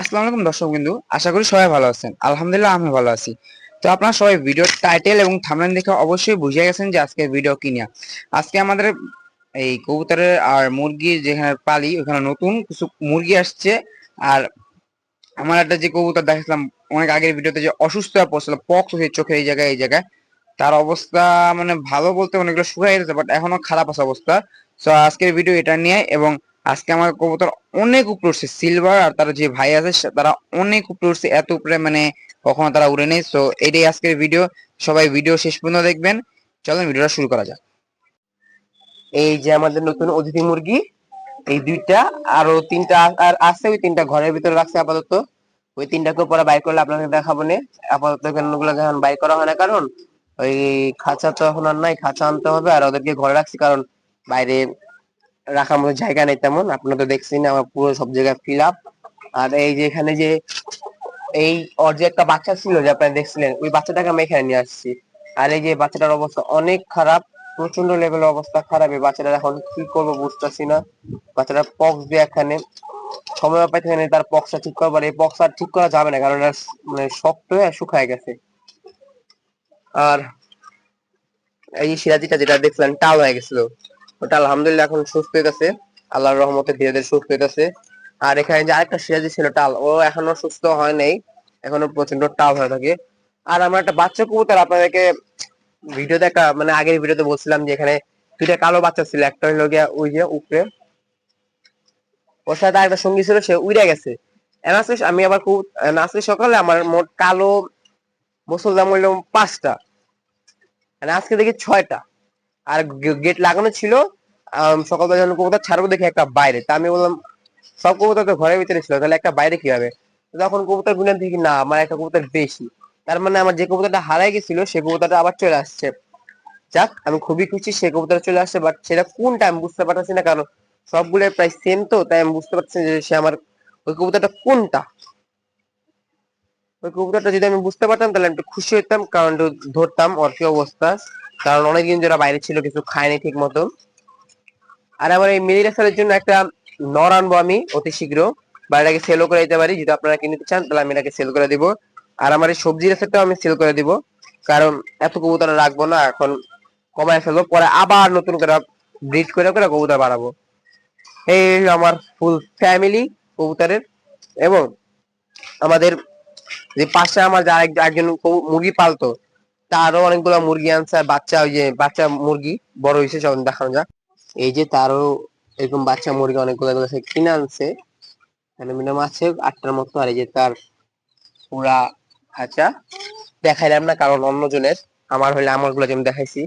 আসসালামু আলাইকুম দর্শক বিন্দু, আশা করি সবাই ভালো আছেন। আলহামদুলিল্লাহ আমি ভালো আছি। তো আপনারা সবাই ভিডিওর টাইটেল এবং থাম্বনেল দেখে অবশ্যই বুঝে গেছেন যে আজকে ভিডিও কি নিয়ে। আজকে আমাদের এই কবুতরের আর মুরগি যেখানে পালি ওখানে নতুন কিছু মুরগি আসছে। আর আমার একটা যে কবুতর দেখলাম অনেক আগের ভিডিওতে, যে অসুস্থ হয়ে পড়ছিল, পক্স হয়ে চোখের এই জায়গায় তার অবস্থা মানে ভালো বলতে অনেকগুলো শুকাই গেছে, বাট এখনো খারাপ আছে অবস্থা। তো আজকের ভিডিও এটা নিয়ে, এবং আজকে আমার কবুতর অনেক উপরে উঠছে। সিলভার আর তার যে ভাই আছে তারা অনেক উপরে উঠছে, এত উপরে মানে কখনো তারা উড়ে নেই। তো এটাই আজকের ভিডিও, সবাই ভিডিও শেষ পর্যন্ত দেখবেন। চলেন ভিডিওটা শুরু করা যাক। এই যে আমাদের নতুন অতিথি মুরগি, এই দুইটা আরো তিনটা আর আছে, ওই তিনটা ঘরের ভিতরে রাখছে আপাতত। ওই তিনটাকে পরে বাইর করলে আপনাদের দেখাবো না। আপাতত ওগুলো এখন বাইর করা হয় না, কারণ ওই খাঁচা তো এখন আর নাই, খাঁচা আনতে হবে। আর ওদেরকে ঘরে রাখছি কারণ বাইরে রাখার মতো জায়গা নেই তেমন। আপনারা তো দেখছেন আমার পুরো সব জায়গায় ফিল আপ। আর এই যে এখানে যে এই ওর যে একটা বাচ্চা ছিল যে আপনারা দেখছিলেন, ওই বাচ্চাটাকে আমি এখানে নিয়ে আসছি। আর এই যে বাচ্চাটার অবস্থা অনেক খারাপ, প্রচন্ড লেভেলের অবস্থা খারাপ। এই বাচ্চাটার এখন কি করবো বুঝতেছি না। বাচ্চাটার পক্স দিয়ে এখানে সময় পাইতে নেই তার পক্সটা ঠিক করবার। এই পক্স আর ঠিক করা যাবে না, কারণ এটা মানে শক্ত হয়ে শুকায় গেছে। আর এই যে সিরাজিটা যেটা দেখছিলেন টাল হয়ে গেছিল, ওটা আলহামদুলিল্লাহ এখন সুস্থ হইতেছে, আল্লাহর রহমতে ধীরে ধীরে সুস্থ হইতেছে। আর এখানে যে আরেকটা সিরাজি ছিল টাল, ও এখনো সুস্থ হয় নাই, এখনো প্রচন্ড টাল হয়ে থাকে। আর আমার একটা বাচ্চা কবুতর আপনাদেরকে ভিডিওতে একটা মানে আগের ভিডিওতে বলছিলাম যে এখানে দুইটা কালো বাচ্চা ছিল, একটা হইলো গিয়া ওই যে উপরে, ওর সাথে আরেকটা সঙ্গী ছিল, সে উড়ে গেছে। এনাসিস আমি আবার খুব নাচলে সকালে আমার মোট কালো মুসলদাম হইলো 5টা, মানে আজকে দেখি 6টা। আর গেট লাগানো ছিল। সকালবেলা যখন কবুতর ছাড়বো দেখি একটা বাইরে, তা আমি বললাম সব কবুতর তো ঘরের ভিতরে ছিল, তাহলে একটা বাইরে কি হবে। তখন কবুতর গুলো দেখি না, আমার একটা কবুতর বেশি। তার মানে আমার যে কবুতরটা হারাই গেছিল সে কবুতরটা আবার চলে আসছে। যাক, আমি খুবই খুশি সে কবুতর চলে আসছে, বাট সেটা কোনটা আমি বুঝতে পারতেছি না, কারণ সবগুলো প্রায় সেম, তো তাই আমি বুঝতে পারছি না যে সে আমার ওই কবুতরটা কোনটা। ওই কবুতরটা যদি আমি বুঝতে পারতাম তাহলে আমি একটু খুশি হইতাম, কারণ একটু ধরতাম ওর কি অবস্থা। কারণ অনেকদিন যারা বাইরে ছিল, কিছু খায়নি ঠিক মতো। আর আমার এই মিলি রাসারের জন্য একটা নর আনবো আমি অতি শীঘ্র, বা এটাকে সেলও করে দিতে পারি। যদি আপনারা কিনতে চান তাহলে আমি এটাকে সেল করে দিব। আর আমার এই সবজি রাসারটাও আমি সেল করে দিব, কারণ এত কবুতর রাখবো না, এখন কমায় ফেলবো, পরে আবার নতুন করে ব্রিড করে করে কবুতর বাড়াবো। এই আমার ফুল ফ্যামিলি কবুতরের। এবং আমাদের যে পাশে আমার যা একজন মুরগি পালতো, তারও অনেকগুলো মুরগি আনছে, আর বাচ্চা, ওই যে বাচ্চা মুরগি বড় হয়েছে সব দেখানো যাক। এই যে তারও এরকম বাচ্চা মুরগি অনেকগুলো এগুলো সে কিনে আনছে, এখানে মিনিমাম আছে 8টার মতো। আর এই যে তার পুরা খাঁচা দেখাইলাম না, কারণ অন্যজনের, আমার হইলে আমার গুলো যেমন দেখাইছি।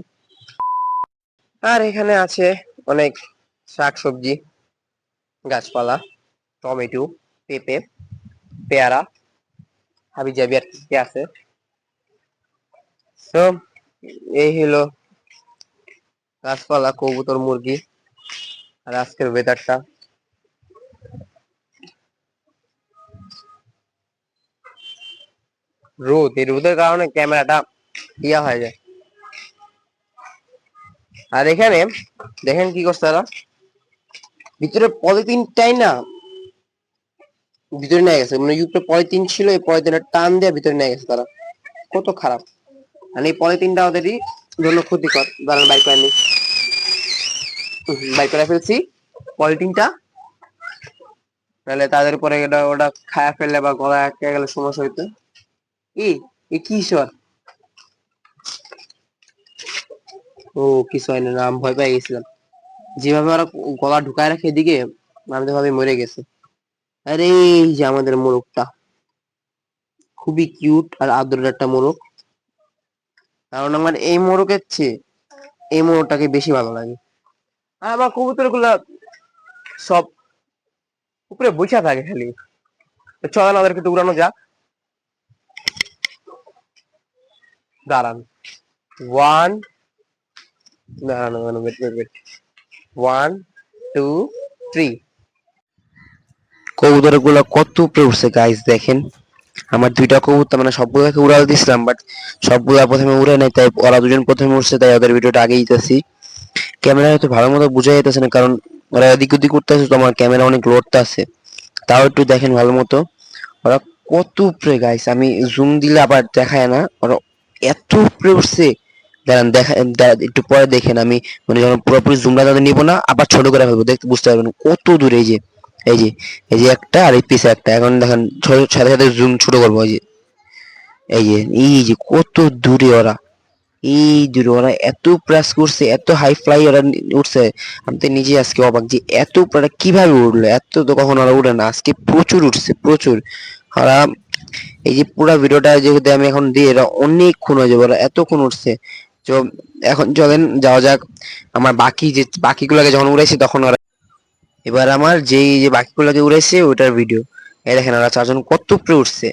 আর এখানে আছে অনেক শাক সবজি, গাছপালা, টমেটো, পেঁপে, পেয়ারা, হাবি জাবি আর কি আছে। তো এই হলো গাছপালা, কবুতর, মুরগি, আর আজকের ওয়েদারটা। রোদ, এই রোদের কারণে ক্যামেরাটা ইয়া হয়ে যায়। আর এখানে দেখেন কি করছে তারা, ভিতরে পলিথিনটাই না ভিতরে নিয়ে গেছে, মানে উপরে পলিথিন ছিল, এই পলিথিনের টান দিয়ে ভিতরে নিয়ে গেছে তারা। কত খারাপ। মানে এই পলিথিনটা ওদেরই জন্য ক্ষতিকর। দাঁড়ান বাইক করে নি, বাইক করে ফেলছি পলিথিনটা, নাহলে তাদের পরে এটা ওটা খায়া ফেললে বা গলা আটকে গেলে সমস্যা হইতো। কি কি ঈশ্বর, ও কিছু হয় না, আমি ভয় পেয়ে গেছিলাম। যেভাবে ওরা গলা ঢুকায় রাখে এদিকে, আমি তো ভাবে মরে গেছে। আরে এই যে আমাদের মোরগটা, খুবই কিউট আর আদরের একটা মোরগ। কারণ আমার এই মোরগের চেয়ে এই মোরগটাকে বেশি ভালো লাগে। আর আমার কবুতর গুলা সব উপরে বসে থাকে খালি। তো চলেন ওদেরকে একটু উড়ানো যাক। দাঁড়ান, ওয়ান, দাঁড়ানো, ওয়েট ওয়েট ওয়েট, 1 2 3। কবুতর গুলা কত উপরে উঠছে গাইস, দেখেন। আমার দুইটা কবুতর মানে সবগুলোকে উড়াল দিছিলাম, বাট সবগুলা প্রথমে উড়ে নাই, তাই ওরা দুজন প্রথমে উঠছে, তাই ওদের ভিডিওটা আগে দিতেছি। ক্যামেরা হয়তো ভালো মতো বোঝা যাইতেছে না, কারণ ওরা এদিক ওদিক করতেছে, তো আমার ক্যামেরা অনেক লোডটা আছে। তাও একটু দেখেন ভালো মতো। ওরা কত উপরে গাইস, আমি জুম দিলে আবার দেখায় না, ওরা এত উপরে উঠছে। দাঁড়ান একটু পরে দেখেন, আমি মানে যখন পুরোপুরি জুমটা তাদের নিবো না, আবার ছোট করে ফেলবো, দেখতে বুঝতে পারবেন কত দূরে। এই যে এই যে এই যে একটা, আর এই পিছে একটা, এখন দেখেন সাথে সাথে জুম ছোট করবো। এই যে কত দূরে ওরা, এই দূরে ওরা এত প্রেস করছে, এত হাই ফ্লাই ওরা উঠছে। আমি তো নিজে আজকে অবাক যে এত উপরে কিভাবে উঠলো, এত তো কখনো ওরা উঠে না, আজকে প্রচুর উঠছে প্রচুর। ওরা এই যে পুরো ভিডিওটা যেহেতু আমি এখন দিই, এরা অনেকক্ষণ হয়ে যাবে, ওরা এতক্ষণ উঠছে। তো এখন চলেন যাওয়া যাক আমার বাকি যে বাকিগুলোকে যখন উড়াইছি তখন ওরা, এবার আমার যেই যে বাকিগুলোকে উড়াইছে ওইটার ভিডিও। এই দেখেন ওরা চারজন কত উপরে উঠছে,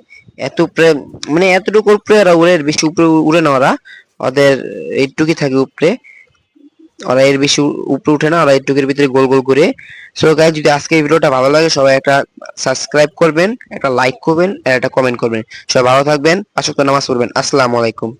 এত উপরে, মানে এতটুকু উপরে ওরা উড়ে, এর বেশি উপরে উড়ে না ওরা, ওদের এইটুকুই থাকে উপরে, ওরা এর বেশি উপরে উঠে না, ওরা এইটুকুর ভিতরে গোল গোল করে। সো গাইস, যদি আজকে এই ভিডিওটা ভালো লাগে সবাই একটা সাবস্ক্রাইব করবেন, একটা লাইক করবেন আর একটা কমেন্ট করবেন। সবাই ভালো থাকবেন, 5 ওয়াক্ত নামাজ পড়বেন। আসসালামু আলাইকুম।